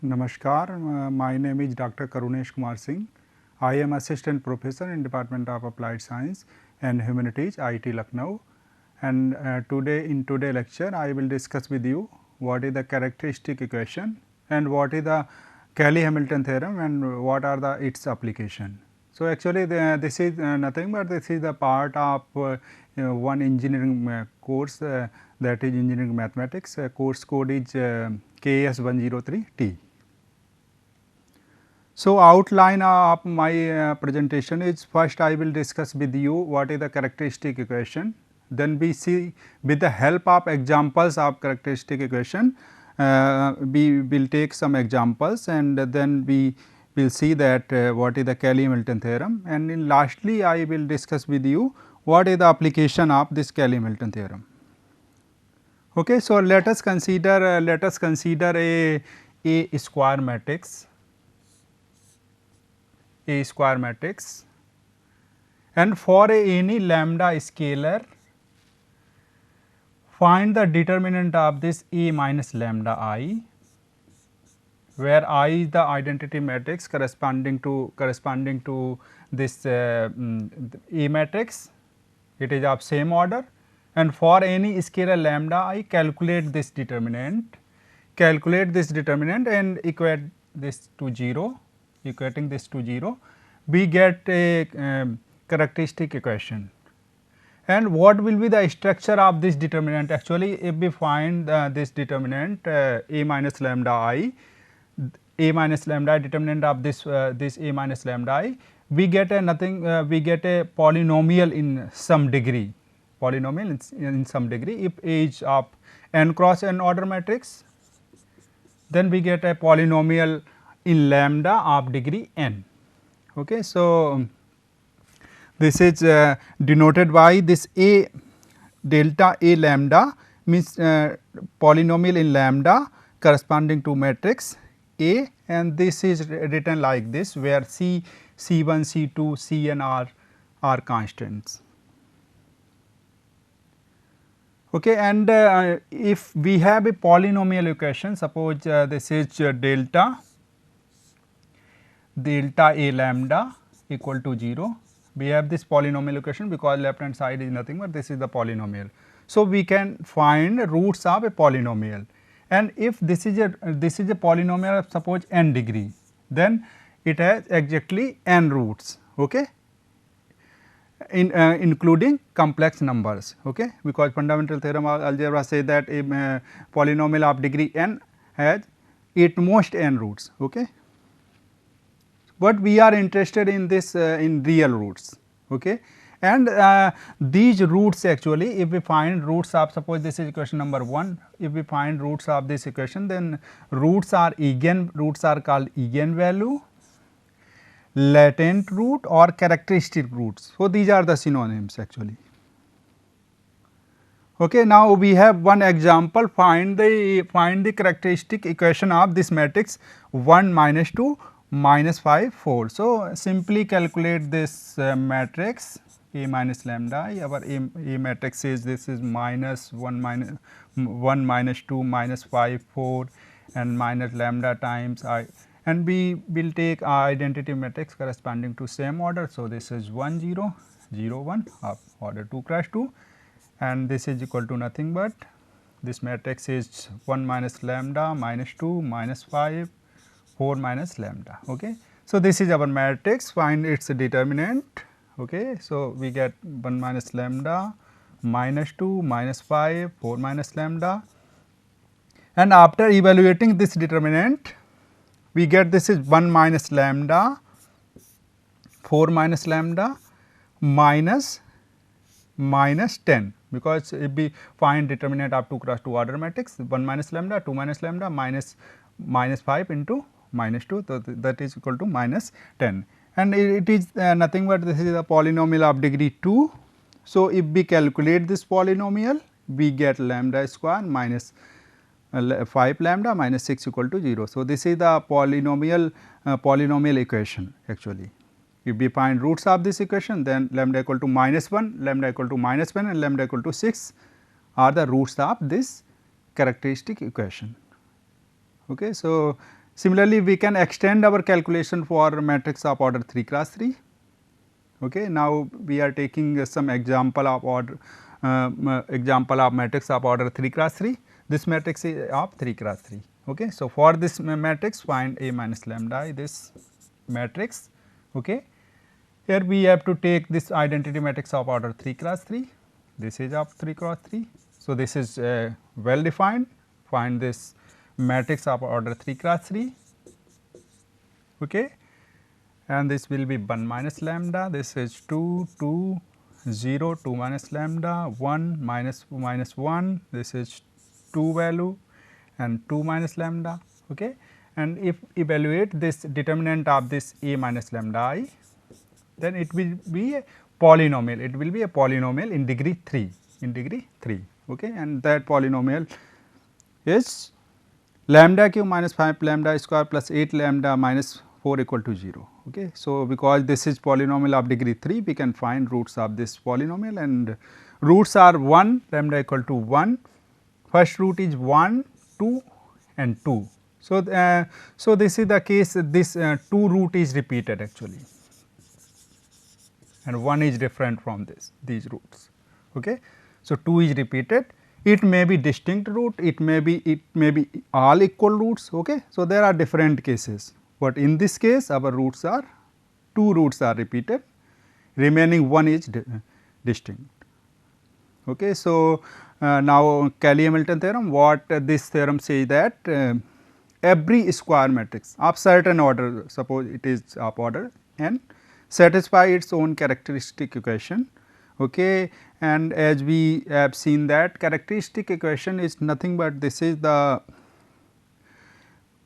Namaskar, my name is Dr. Karunesh Kumar Singh. I am Assistant Professor in Department of Applied Science and Humanities, IIT Lucknow. And in today's lecture, I will discuss with you what is the characteristic equation and what is the Cayley-Hamilton theorem and what are its application. So, actually this is nothing but this is the part of one engineering course that is engineering mathematics. Course code is KS103T. So, outline of my presentation is first I will discuss with you what is the characteristic equation, then we see with the help of examples of characteristic equation, we will take some examples and then we will see that what is the Cayley-Hamilton theorem, and in lastly I will discuss with you what is the application of this Cayley-Hamilton theorem. Okay, so let us consider a square matrix. A square matrix, and for any lambda scalar find the determinant of this A minus lambda I, where I is the identity matrix corresponding to this A matrix, it is of same order, and for any scalar lambda I calculate this determinant and equate this to 0. Equating this to 0, we get a characteristic equation. And what will be the structure of this determinant? Actually, if we find this determinant A minus lambda I, determinant of this A minus lambda I, we get a we get a polynomial in some degree. In some degree, if A is of n cross n order matrix, then we get a polynomial in lambda of degree n. Okay. So, this is denoted by this A delta A lambda means polynomial in lambda corresponding to matrix A, and this is written like this, where C1, C2, Cn are constants. Okay, and if we have a polynomial equation, suppose this is delta A lambda equal to 0, we have this polynomial equation because left hand side is nothing but this is the polynomial. So, we can find roots of a polynomial, and if this is a polynomial of suppose n degree, then it has exactly n roots, okay, including complex numbers, okay, because fundamental theorem of algebra say that a polynomial of degree n has at most n roots. Okay. But we are interested in this in real roots, okay, and these roots actually, if we find roots of, suppose this is equation number 1, if we find roots of this equation, then roots are called eigenvalue, latent root or characteristic roots. So, these are the synonyms actually. Okay, now we have one example, find the characteristic equation of this matrix 1 minus 2 minus 5 4. So, simply calculate this matrix A minus lambda I. Our A matrix is this is minus 1 minus 2 minus 5 4 and minus lambda times I, and we will take our identity matrix corresponding to same order. So, this is 1 0 0 1 of order 2 cross 2, and this is equal to nothing but this matrix is 1 minus lambda minus 2 minus 5 4 minus lambda. Okay. So, this is our matrix, find its determinant. Okay. So, we get 1 minus lambda minus 2 minus 5 4 minus lambda, and after evaluating this determinant we get this is 1 minus lambda 4 minus lambda minus 10, because if we find determinant of 2 cross 2 order matrix, 1 minus lambda 2 minus lambda minus 5 into minus 2, so that is equal to minus 10, and it is nothing but this is a polynomial of degree 2. So, if we calculate this polynomial, we get lambda square minus 5 lambda minus 6 equal to 0. So, this is the polynomial equation actually. If we find roots of this equation, then lambda equal to minus 1, lambda equal to minus 1 and lambda equal to 6 are the roots of this characteristic equation. Okay. So, Similarly, we can extend our calculation for matrix of order 3 cross 3. Okay. Now, we are taking some example of order example of matrix of order 3 cross 3. This matrix is of 3 cross 3. Okay. So, for this matrix find A minus lambda I this matrix. Okay. Here we have to take this identity matrix of order 3 cross 3. This is of 3 cross 3. So, this is well defined. Find this matrix of order 3 cross 3. Okay. And this will be 1 minus lambda, this is 2, 2, 0, 2 minus lambda, 1 minus 1, this is 2 value and 2 minus lambda. Okay. And if evaluate this determinant of this A minus lambda I, then it will be a polynomial, it will be a polynomial in degree 3, okay. And that polynomial is lambda cube minus 5 lambda square plus 8 lambda minus 4 equal to 0. Okay. So, because this is polynomial of degree 3, we can find roots of this polynomial, and roots are 1 lambda equal to 1, first root is 1, 2 and 2. So, so this is the case, this 2 root is repeated actually, and 1 is different from these roots. Okay. So, 2 is repeated, it may be distinct root, it may be all equal roots. Okay. So, there are different cases, but in this case our roots are 2 roots are repeated, remaining 1 is distinct. Okay. So, now Cayley-Hamilton theorem, what this theorem says that every square matrix of certain order, suppose it is of order n, satisfy its own characteristic equation. Okay. And as we have seen that characteristic equation is nothing but this is a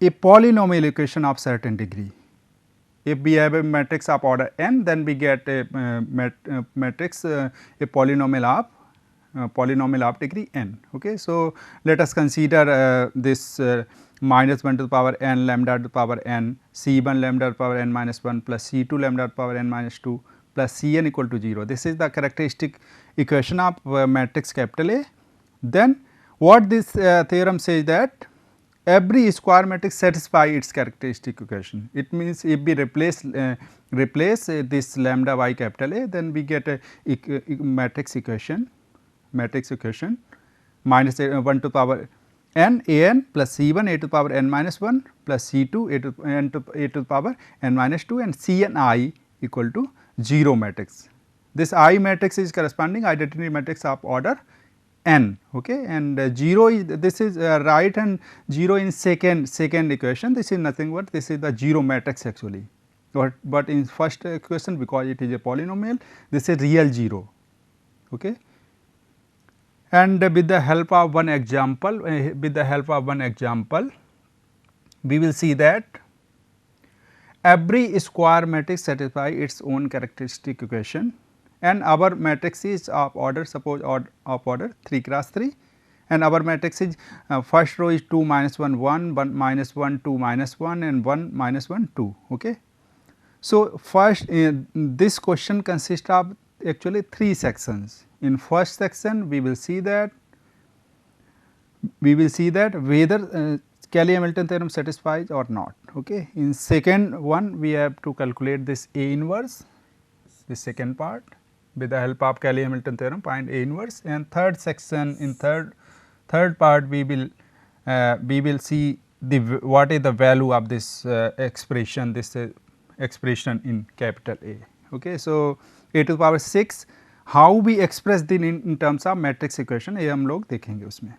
polynomial equation of certain degree. If we have a matrix of order n, then we get a matrix a polynomial of degree n. Okay. So, let us consider this minus 1 to the power n lambda to the power n, C 1 lambda to the power n minus 1 plus C 2 lambda to the power n minus 2 plus C n equal to 0. This is the characteristic equation of matrix capital A. Then what this theorem says that every square matrix satisfy its characteristic equation. It means if we replace this lambda y capital A, then we get a matrix equation minus 1 to the power n a n plus C 1 a to the power n minus 1 plus C 2 a to the power n minus 2 and C n I equal to 0 matrix. This I matrix is corresponding identity matrix of order n. Okay. And 0 is this is right hand 0 in second equation, this is nothing but this is the 0 matrix actually, but in first equation because it is a polynomial, this is real 0. Okay. And with the help of one example, we will see that every square matrix satisfy its own characteristic equation, and our matrix is of order, suppose of order 3 cross 3, and our matrix is first row is 2 minus 1 1, 1 minus 1 2 minus 1 and 1 minus 1 2. Okay. So, first this question consists of actually 3 sections. In first section we will see that whether Cayley-Hamilton theorem satisfies or not. Okay. In second one we have to calculate this A inverse, this second part with the help of Cayley-Hamilton theorem find A inverse, and third section in third part we will see what is the value of this expression in capital A. Okay. So, A to the power 6 how we express the in terms of matrix equation ये हम लोग देखेंगे उसमें.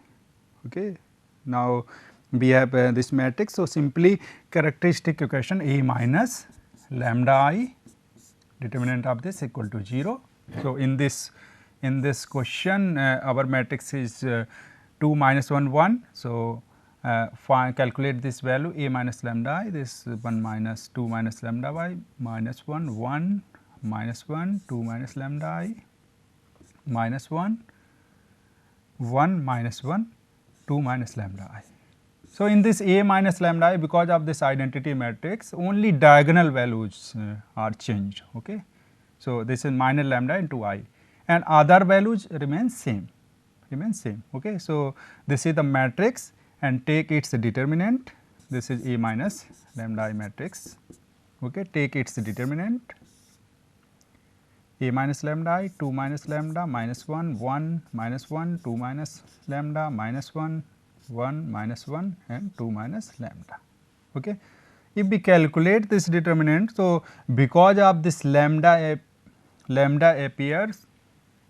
Okay. Now, we have this matrix. So, simply characteristic equation A minus lambda I determinant of this equal to 0. So, in this question our matrix is 2 minus 1 1. So, calculate this value A minus lambda I, this 1 minus 2 minus lambda y minus 1 1 minus 1 2 minus lambda I minus 1 1 minus 1 2 minus lambda I. So, in this A minus lambda I, because of this identity matrix only diagonal values are changed. Okay. So, this is minus lambda into I and other values remain same. Okay. So, this is the matrix and take its determinant. this is A minus lambda I matrix. Okay, take its determinant A minus lambda I, 2 minus lambda, minus 1, 1, minus 1, 2 minus lambda, minus 1, 1, minus 1 and 2 minus lambda. Okay. If we calculate this determinant, so because of this lambda appears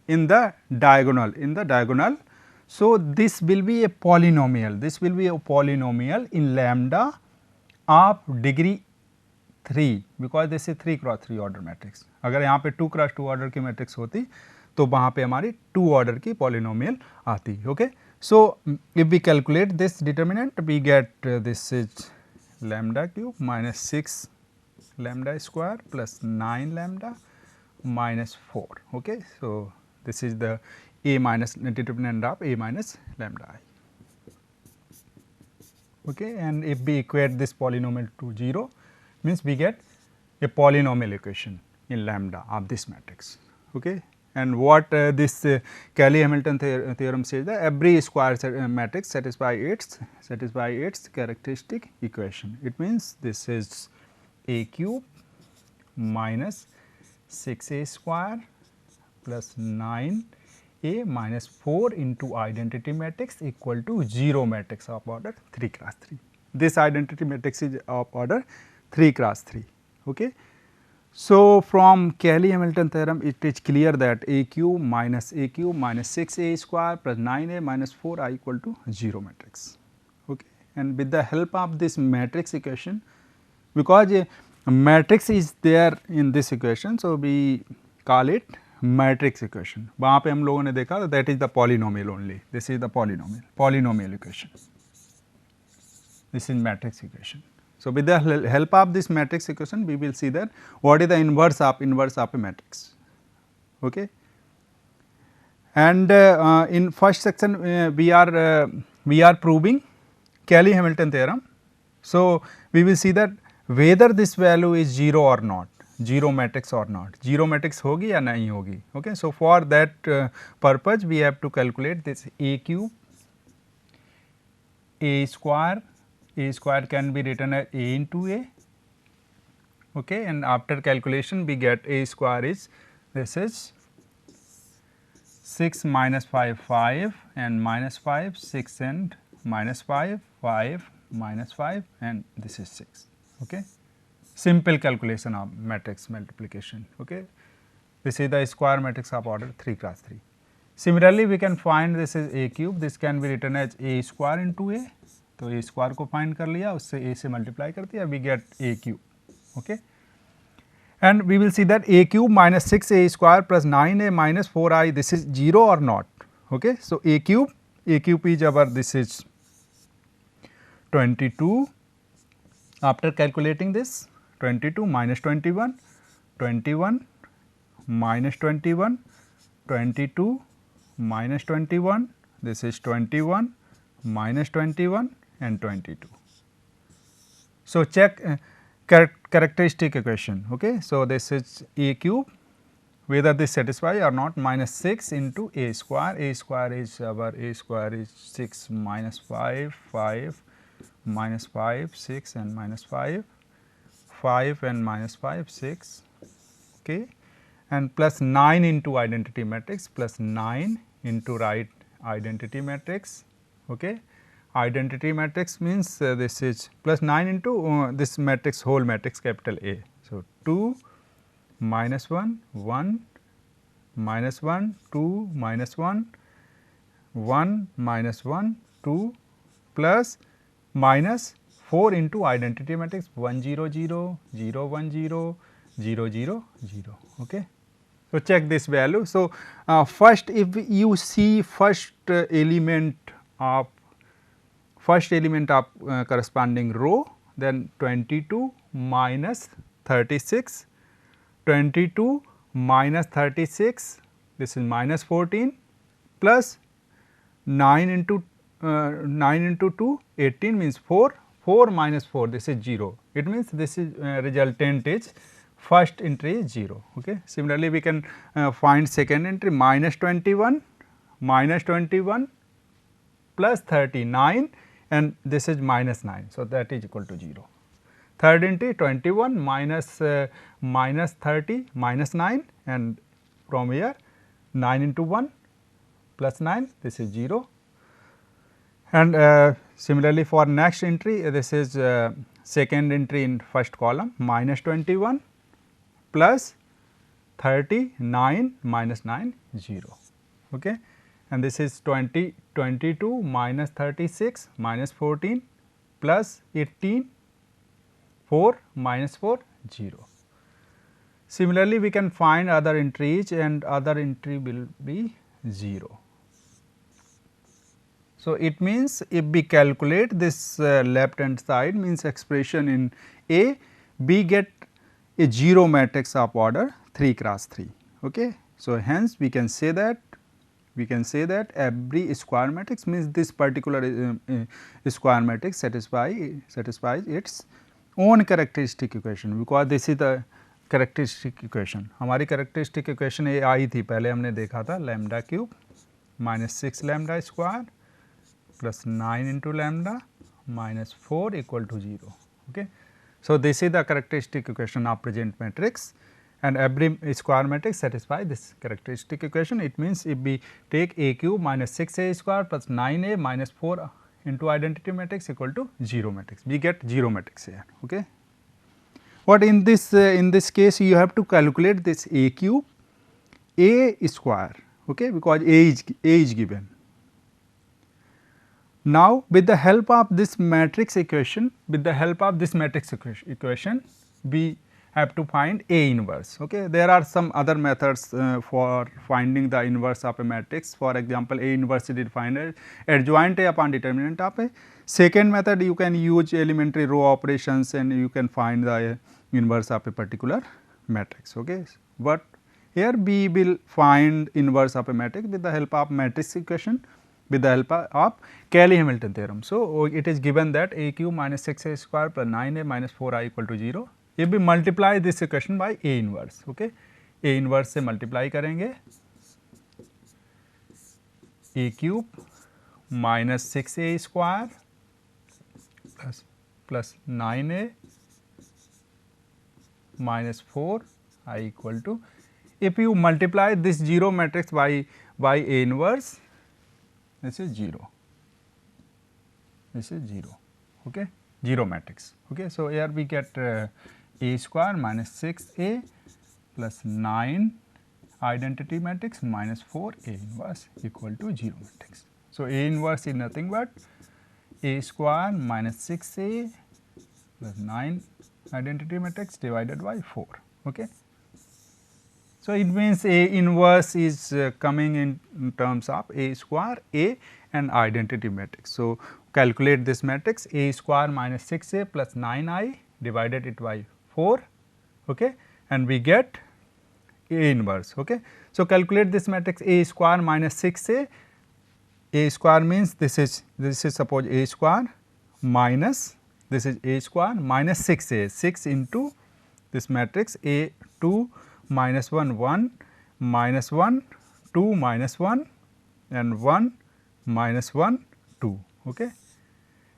in the diagonal, so this will be a polynomial, in lambda of degree 3, because this is 3 cross 3 order matrix. अगर यहाँ पे 2 cross 2 order की matrix होती तो वहाँ पे हमारी 2 order की पॉलिनोमियल आती. Okay, so if we calculate this determinant we get this is lambda cube minus 6 lambda square plus 9 lambda minus 4. Okay, so this is the A minus determinant of A minus lambda I. Okay, and if we equate this polynomial to 0, means we get a polynomial equation in lambda of this matrix. Okay, and what this Cayley-Hamilton theorem says that every square matrix satisfy its characteristic equation. It means this is A cube minus 6A square plus 9A minus 4 into identity matrix equal to 0 matrix of order 3 cross 3. This identity matrix is of order 3 cross 3. Okay. So, from Cayley-Hamilton theorem it is clear that A cube minus 6A square plus 9A minus 4I equal to 0 matrix. Okay. And with the help of this matrix equation, because a matrix is there in this equation, so we call it matrix equation. वहाँ पे हम लोगों ने देखा that is the polynomial only. This is the polynomial equation. This is matrix equation. So, with the help of this matrix equation we will see that what is the inverse of a matrix. Okay. And in first section we are proving Cayley-Hamilton theorem. So, we will see that whether this value is 0 or not, 0 matrix or not, 0 matrix होगी या नहीं होगी. Okay. So, for that purpose we have to calculate this A cube, A square can be written as A into A. Okay. And after calculation we get A square is, this is 6 minus 5 5 and minus 5 6 and minus 5 5 minus 5 and this is 6. Okay. Simple calculation of matrix multiplication. Okay. This is the square matrix of order 3 cross 3. Similarly, we can find this is A cube, this can be written as A square into A. तो A square को find कर लिया, उससे A से multiply कर दिया, we get A cube. Okay. And we will see that A cube minus 6A square plus 9A minus 4I, this is 0 or not. Okay. So, A cube is our, this is 22. After calculating this, 22 minus 21, 21 minus 21, 22 minus 21, this is 21 minus 21 and 22. So, check characteristic equation. Okay. So, this is A cube, whether this satisfy or not, minus 6 into A square is our A square is 6 minus 5 5 minus 5 6 and minus 5 5 and minus 5 6. Okay. And plus 9 into identity matrix, plus 9 into right identity matrix. Okay. Identity matrix means this is plus 9 into this matrix, whole matrix capital A. So, 2 minus 1 1 minus 1 2 minus 1 1 minus 1 2 plus minus 4 into identity matrix 1 0 0 0 1 0 0 0 0. Okay. So, check this value. So, first if you see first element of corresponding row, then 22 minus 36, 22 minus 36, this is minus 14 plus 9 into 2, 18 means 4, 4 minus 4, this is 0. It means this is resultant is first entry is 0. Okay. Similarly, we can find second entry minus 21 plus 39 and this is minus 9. So, that is equal to 0. Third entry 21 minus 30 minus 9, and from here 9 into 1 plus 9, this is 0. And similarly for next entry, this is second entry in first column, minus 21 plus 39 minus 9, 0. Okay. And this is 22 minus 36 minus 14 plus 18, 4 minus 4, 0. Similarly, we can find other entries, and other entry will be 0. So, it means if we calculate this left hand side, means expression in A, we get a 0 matrix of order 3 cross 3. Okay. So, hence we can say that every square matrix, means this particular square matrix satisfies its own characteristic equation, because this is the characteristic equation. हमारी characteristic equation ये आई थी, पहले हमने देखा था, lambda cube minus 6 lambda square plus 9 into lambda minus 4 equal to 0. Okay. So, this is the characteristic equation of present matrix, and every square matrix satisfies this characteristic equation. It means if we take A cube minus 6A square plus 9A minus 4 into identity matrix equal to 0 matrix, we get 0 matrix here. Okay. But in this case you have to calculate this A cube A square, okay, because A is given. Now, with the help of this matrix equation, we have to find A inverse. Okay. There are some other methods for finding the inverse of a matrix. For example, A inverse is defined as adjoint A upon determinant of A. Second method, you can use elementary row operations and you can find the inverse of a particular matrix. Okay. But here we will find inverse of a matrix with the help of matrix equation, with the help of Cayley-Hamilton theorem. So, it is given that A cube minus 6A square plus 9A minus 4I equal to 0. If we multiply this equation by A inverse, okay, A inverse से multiply करेंगे, A cube minus 6A square plus 9A minus 4I equal to, if you multiply this 0 matrix by A inverse, this is 0, this is 0, okay, 0 matrix. Okay. So, here we get A square minus 6A plus 9 identity matrix minus 4 A inverse equal to 0 matrix. So, A inverse is nothing but A square minus 6A plus 9 identity matrix divided by 4. Okay. So, it means A inverse is coming in terms of A square, A and identity matrix. So, calculate this matrix A square minus 6A plus 9I divided it by 4, okay, and we get A inverse. Okay. So, calculate this matrix A square minus 6A. A square means this is suppose A square minus, this is A square minus 6A, 6 into this matrix A 2 minus 1 1 minus 1 2 minus 1 and 1 minus 1 2, okay,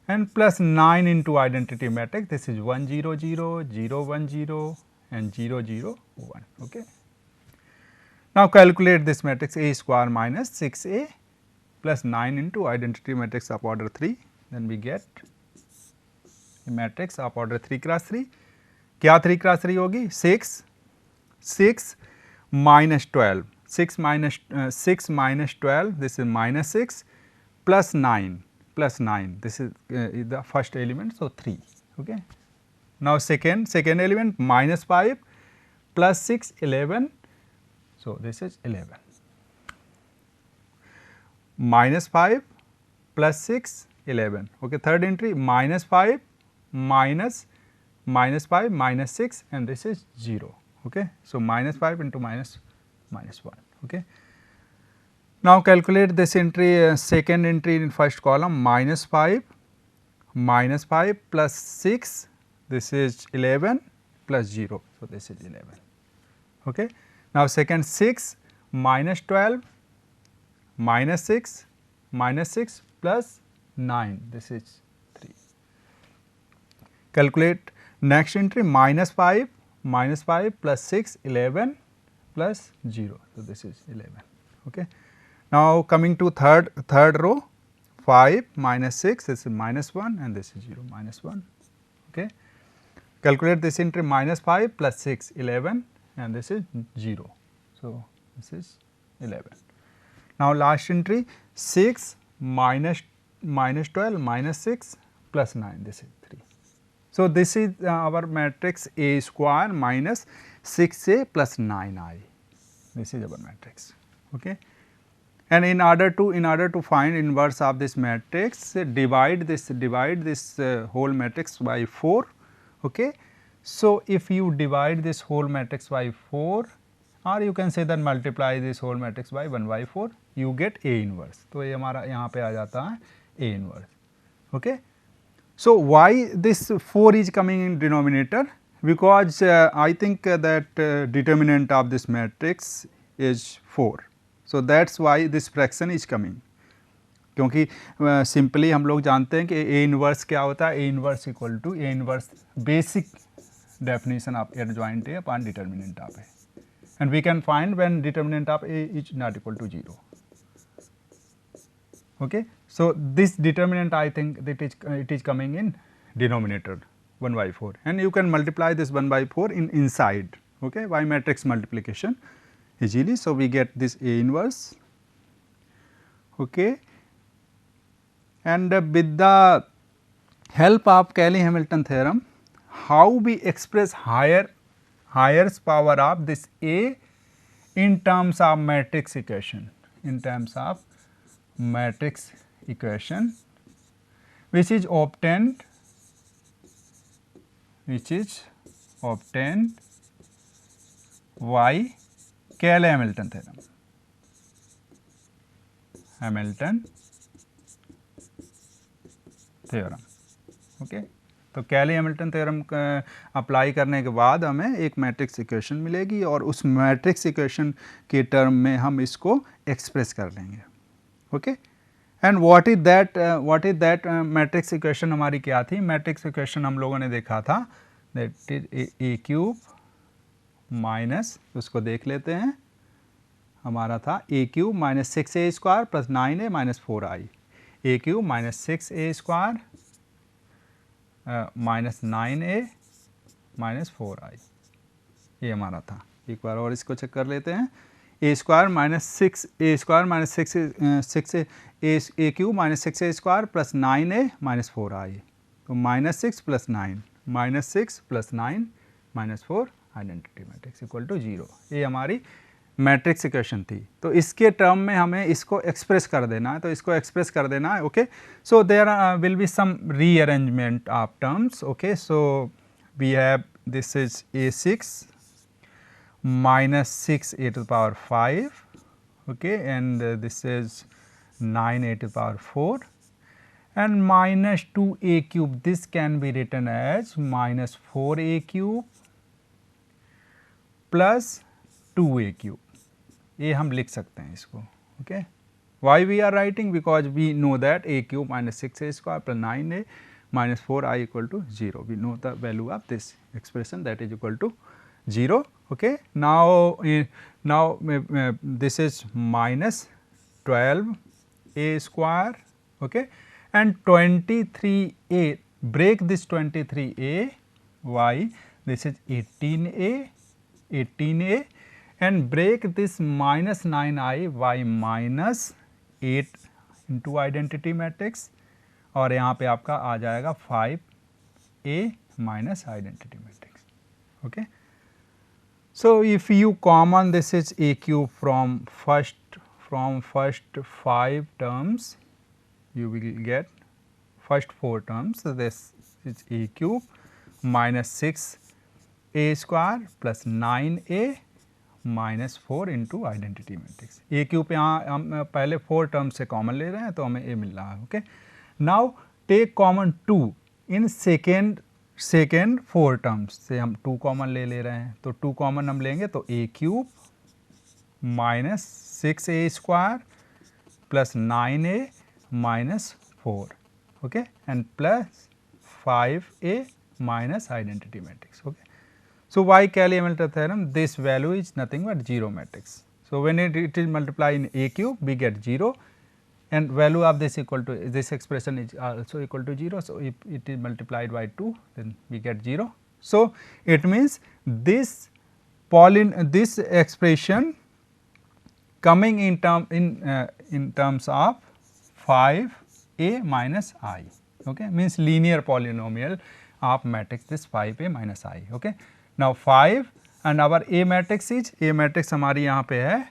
and plus 9 into identity matrix, this is 1 0 0 0 1 0 and 0 0 1. Okay. Now, calculate this matrix A square minus 6A plus 9 into identity matrix of order 3, then we get a matrix of order 3 cross 3. क्या 3 cross 3 होगी? 6 minus 12, 6 minus 12, this is minus 6 plus 9, this is the first element, so 3. Okay. Now, second element minus 5 plus 6 11, so this is 11, minus 5 plus 6 11. Okay. Third entry minus 5 minus 5 minus 6 and this is 0. Okay. So, minus 5 into minus 1. Okay. Now, calculate this entry, second entry in first column, minus 5 plus 6, this is 11 plus 0. So, this is 11. Okay. Now, second 6 minus 12 minus 6 plus 9, this is Calculate next entry -5 plus 6 11 plus 0. So, this is 11. Okay. Now, coming to third row, 5 minus 6, this is -1 and this is 0, -1. Okay. Calculate this entry -5 plus 6 11 and this is 0. So, this is 11. Now, last entry 6 minus 12 minus 6 plus 9, this is 3. So, this is our matrix A square minus 6A plus 9I, this is our matrix. Okay. And in order to find inverse of this matrix, divide this whole matrix by 4. Okay. So, if you divide this whole matrix by 4, or you can say that multiply this whole matrix by 1 by 4, you get A inverse. तो ये हमारा यहाँ पे आ जाता है A inverse. Okay. So, why this 4 is coming in denominator? Because I think that determinant of this matrix is 4. So, that is why this fraction is coming. क्योंकि simply हम लोग जानते हैं कि A इनवर्स क्या होता है, A inverse equal to A inverse basic definition of adjoint A upon determinant of A, and we can find when determinant of A is not equal to 0. Okay. So, this determinant I think that it is coming in denominator 1 by 4, and you can multiply this 1 by 4 inside, okay, by matrix multiplication easily. So, we get this A inverse. Okay. And with the help of Cayley-Hamilton theorem, how we express highest power of this A in terms of matrix equation, which is obtained by Cayley-Hamilton theorem. Okay. तो कैली-हैमिल्टन theorem apply करने के बाद हमें एक matrix equation मिलेगी और उस matrix equation के टर्म में हम इसको एक्सप्रेस कर लेंगे. Okay. And what is that matrix equation हमारी क्या थी? मैट्रिक्स इक्वेशन हम लोगों ने देखा था that is A cube minus, उसको देख लेते हैं, हमारा था A cube minus 6a square plus 9a minus 4i. A cube minus 6a square minus 9a minus 4i, ये हमारा था. एक बार और इसको चेक कर लेते हैं. A square minus 6a square minus 6 A cube minus 6a square plus 9a minus 4i. तो minus 6 plus 9 minus 6 plus 9 minus 4 identity matrix equal to 0. ये हमारी मैट्रिक्स इक्वेशन थी. तो इसके टर्म में हमें इसको एक्सप्रेस कर देना है, तो इसको एक्सप्रेस कर देना है. Okay. So there will be some rearrangement of terms. Okay. So we have this is a6 minus 6a to the power 5, okay, and this is 9a to the power 4, and minus 2a cube, this can be written as minus 4a cube plus 2a cube. ये हम लिख सकते हैं इसको. Okay. Why we are writing? Because we know that a cube minus 6a square plus 9a minus 4i equal to 0. We know the value of this expression that is equal to 0. Okay. Now this is minus 12a square, okay, and 23a, break this 23a, why? This is 18a, and break this minus 9i, y minus 8 into identity matrix, और यहाँ पे आपका आ जाएगा 5a minus identity matrix. Okay. So, if you common this is a cube from first 5 terms, you will get first 4 terms. So, this is a cube minus 6a square plus 9a minus 4 into identity matrix. a cube यहाँ हम पहले 4 terms से common ले रहे हैं तो हमें a मिल रहा है. Okay. Now take common 2 in second 4 terms से हम 2 कॉमन ले रहे हैं. तो 2 कॉमन हम लेंगे तो a cube minus 6a square plus 9a minus 4, okay, and plus 5a minus identity matrix. Okay. So, why Cayley-Hamilton theorem? This value is nothing but 0 matrix. So, when it is multiplied in A cube, we get 0, and value of this equal to this expression is also equal to 0. So, if it is multiplied by 2, then we get 0. So, it means this this expression coming in terms of 5a minus I, okay, means linear polynomial of matrix this 5a minus I. Okay. Now, 5 and our A matrix is, A matrix हमारी यहाँ पे है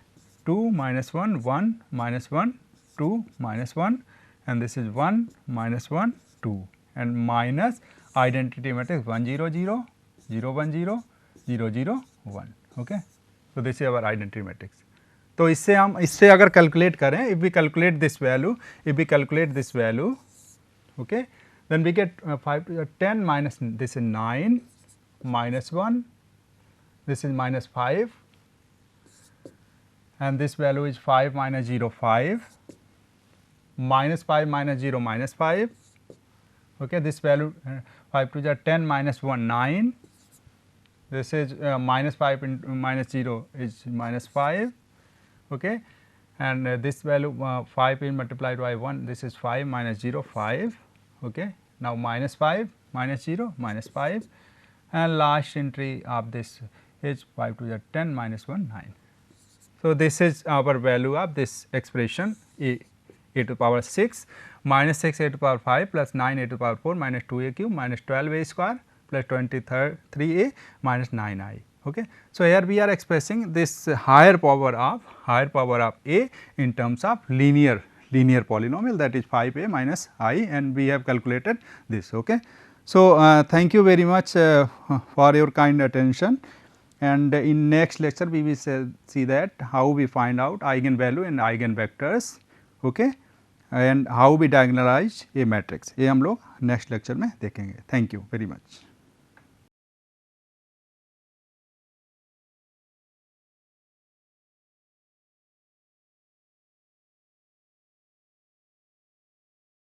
2 minus 1 1 minus 1 2 minus 1 and this is 1 minus 1 2 and minus identity matrix 1 0 0 0 1 0 0 0 1. Okay. So, this is our identity matrix. तो इससे अगर calculate करें, if we calculate this value, okay, then we get 5 to the 10 minus this is 9 minus 1, this is minus 5 and this value is 5 minus 0 5, minus 5 minus 0 minus 5, okay, this value 5 to the 10 minus 1 9, this is minus 5 into minus 0 is minus 5, okay, and this value 5 is multiplied by 1, this is 5 minus 0 5, okay. Now, minus 5 minus 0 minus 5 and last entry of this is 5 to the 10 minus 1 9. So, this is our value of this expression a to the power 6 minus 6 a to the power 5 plus 9 a to the power 4 minus 2a cube minus 12a square plus 23a minus 9i. Okay. So, here we are expressing this higher power of a in terms of linear polynomial, that is 5a minus I, and we have calculated this. Okay. So, thank you very much for your kind attention, and in next lecture we will see that how we find out eigenvalue and eigenvectors, okay, and how we diagonalize a matrix. ये हम लोग next lecture में देखेंगे. Thank you very much.